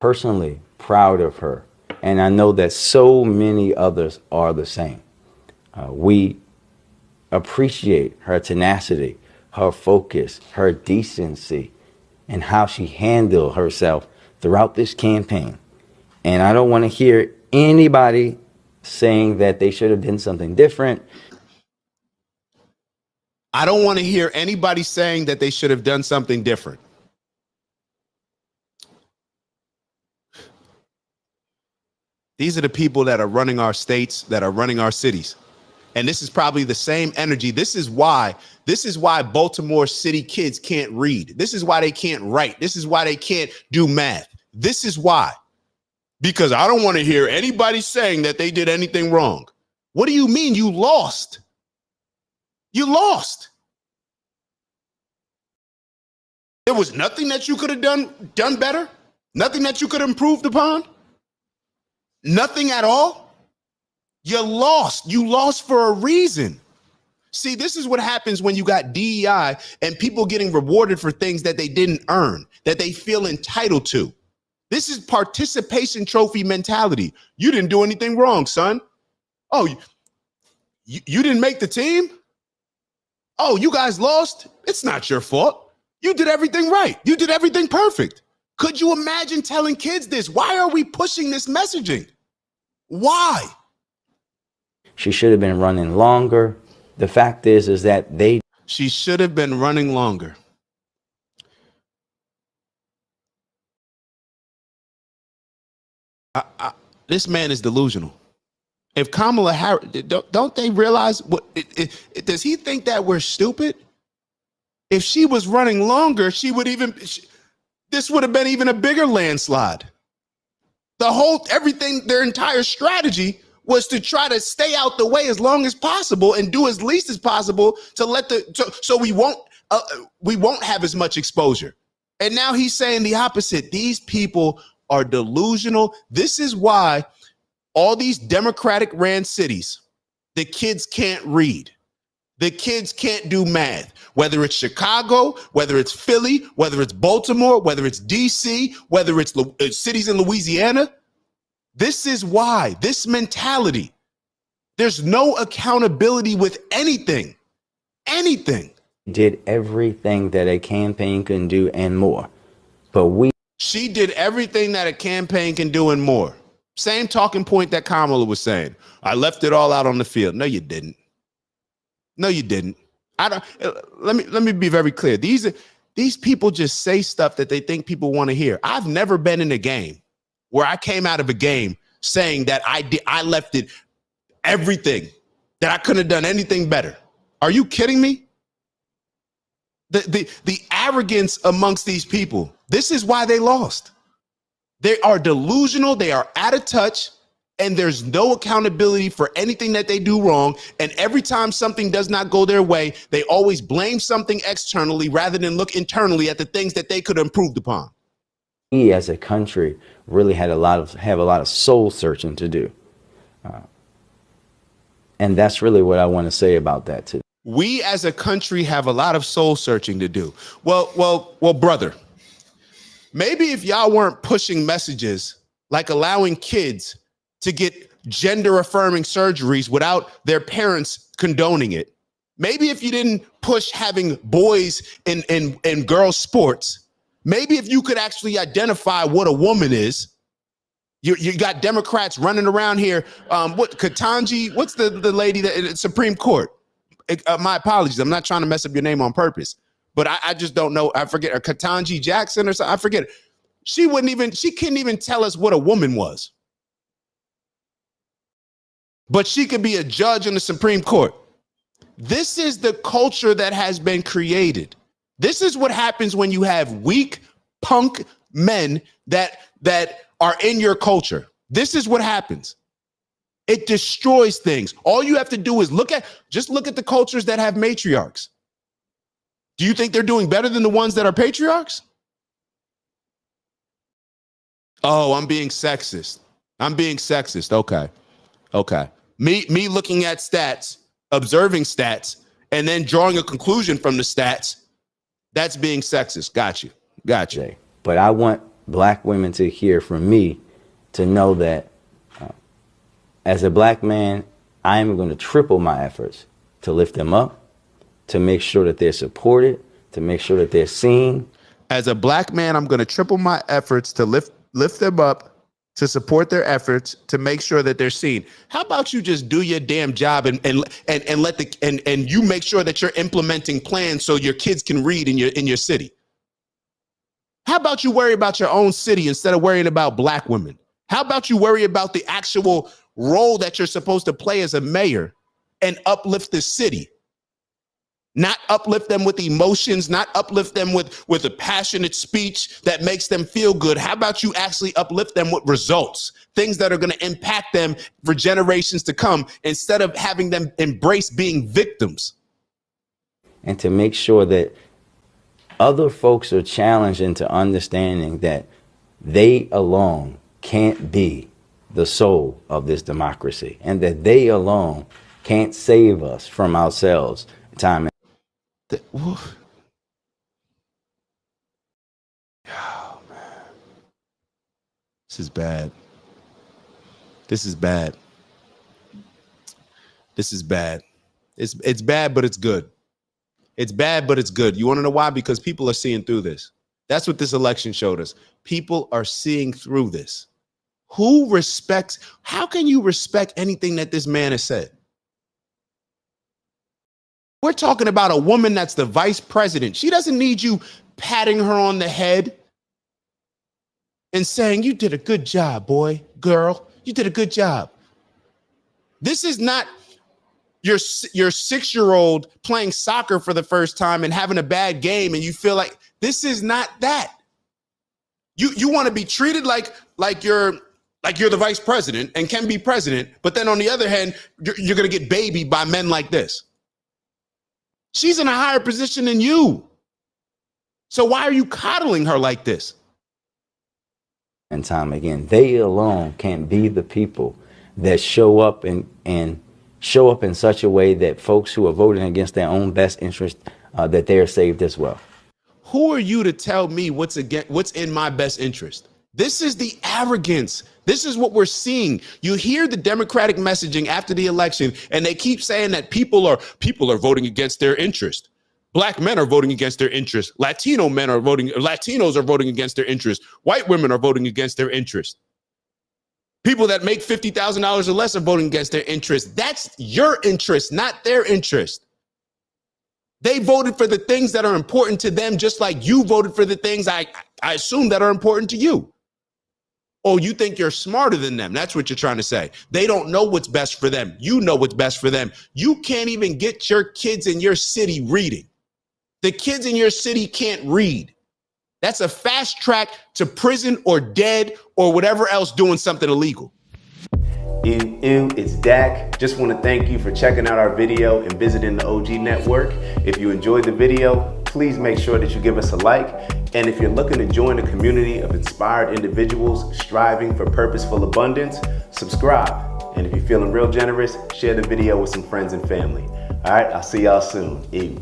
personally proud of her, and I know that so many others are the same. We appreciate her tenacity, her focus, her decency, and how she handled herself throughout this campaign. And I don't want to hear anybody saying that they should have done something different. I don't want to hear anybody saying that they should have done something different. These are the people that are running our states, that are running our cities. And this is probably the same energy. This is why Baltimore City kids can't read. This is why they can't write. This is why they can't do math. This is why. Because I don't want to hear anybody saying that they did anything wrong. What do you mean you lost? You lost. There was nothing that you could have done better? Nothing that you could have improved upon? Nothing at all? You lost. You lost for a reason. See, this is what happens when you got DEI and people getting rewarded for things that they didn't earn, that they feel entitled to. This is participation trophy mentality. You didn't do anything wrong, son. Oh, you didn't make the team? Oh, you guys lost? It's not your fault. You did everything right. You did everything perfect. Could you imagine telling kids this? Why are we pushing this messaging? Why? She should have been running longer. The fact is that she should have been running longer. This man is delusional. If Kamala Harris, don't they realize what? Does he think that we're stupid? If she was running longer, this would have been even a bigger landslide. Their entire strategy was to try to stay out the way as long as possible and do as least as possible so we won't have as much exposure. And now he's saying the opposite. These people are delusional. This is why all these Democratic ran cities, the kids can't read. The kids can't do math, whether it's Chicago, whether it's Philly, whether it's Baltimore, whether it's DC, whether it's cities in Louisiana. This is why, this mentality. There's no accountability with anything. Did everything that a campaign can do and more. But she did everything that a campaign can do and more. Same talking point that Kamala was saying. I left it all out on the field. No, you didn't. No, you didn't. Let me be very clear. These people just say stuff that they think people want to hear. I've never been in a game where I came out of a game saying that I left it everything, that I couldn't have done anything better. Are you kidding me? The arrogance amongst these people. This is why they lost. They are delusional. They are out of touch. And there's no accountability for anything that they do wrong. And every time something does not go their way, they always blame something externally rather than look internally at the things that they could have improved upon. We as a country really have a lot of soul searching to do. And that's really what I want to say about that today. We as a country have a lot of soul searching to do. Well, brother, maybe if y'all weren't pushing messages like allowing kids to get gender affirming surgeries without their parents condoning it. Maybe if you didn't push having boys in girls sports, maybe if you could actually identify what a woman is. You got Democrats running around here. Ketanji, what's the lady that Supreme Court? My apologies. I'm not trying to mess up your name on purpose, but I just don't know. I forget, Ketanji Jackson or something. I forget. She couldn't even tell us what a woman was. But she could be a judge in the Supreme Court. This is the culture that has been created. This is what happens when you have weak punk men that are in your culture. This is what happens. It destroys things. All you have to do is look at the cultures that have matriarchs. Do you think they're doing better than the ones that are patriarchs? Oh, I'm being sexist. Okay. Me looking at stats, observing stats, and then drawing a conclusion from the stats, that's being sexist. Got you. But I want black women to hear from me, to know that as a black man, I am going to triple my efforts to lift them up, to make sure that they're supported, to make sure that they're seen. As a black man, I'm going to triple my efforts to lift them up, to support their efforts, to make sure that they're seen. How about you just do your damn job and let the and you make sure that you're implementing plans so your kids can read in your city? How about you worry about your own city instead of worrying about black women? How about you worry about the actual role that you're supposed to play as a mayor and uplift the city? Not uplift them with emotions, not uplift them with a passionate speech that makes them feel good. How about you actually uplift them with results, things that are going to impact them for generations to come, instead of having them embrace being victims? And to make sure that other folks are challenged into understanding that they alone can't be the soul of this democracy, and that they alone can't save us from ourselves time. Oh, man. This is bad. This is bad. This is bad. It's bad, but it's good. It's bad, but it's good. You want to know why? Because people are seeing through this. That's what this election showed us. People are seeing through this. How can you respect anything that this man has said? We're talking about a woman that's the vice president. She doesn't need you patting her on the head and saying, "You did a good job, boy, girl. You did a good job." This is not your 6-year-old playing soccer for the first time and having a bad game, and you feel like this is not that. You want to be treated like you're the vice president and can be president, but then on the other hand, you're going to get babied by men like this. She's in a higher position than you. So why are you coddling her like this? And time again, they alone can't be the people that show up and show up in such a way that folks who are voting against their own best interest, that they are saved as well. Who are you to tell me what's in my best interest? This is the arrogance. This is what we're seeing. You hear the Democratic messaging after the election, and they keep saying that people are voting against their interest. Black men are voting against their interest. Latinos are voting against their interest. White women are voting against their interest. People that make $50,000 or less are voting against their interest. That's your interest, not their interest. They voted for the things that are important to them, just like you voted for the things I assume that are important to you. Oh, you think you're smarter than them. That's what you're trying to say. They don't know what's best for them. You know what's best for them. You can't even get your kids in your city reading. The kids in your city can't read. That's a fast track to prison or dead or whatever else, doing something illegal. Ew, it's Dak. Just want to thank you for checking out our video and visiting the OG Network. If you enjoyed the video, please make sure that you give us a like. And if you're looking to join a community of inspired individuals striving for purposeful abundance, subscribe. And if you're feeling real generous, share the video with some friends and family. All right, I'll see y'all soon. Ew.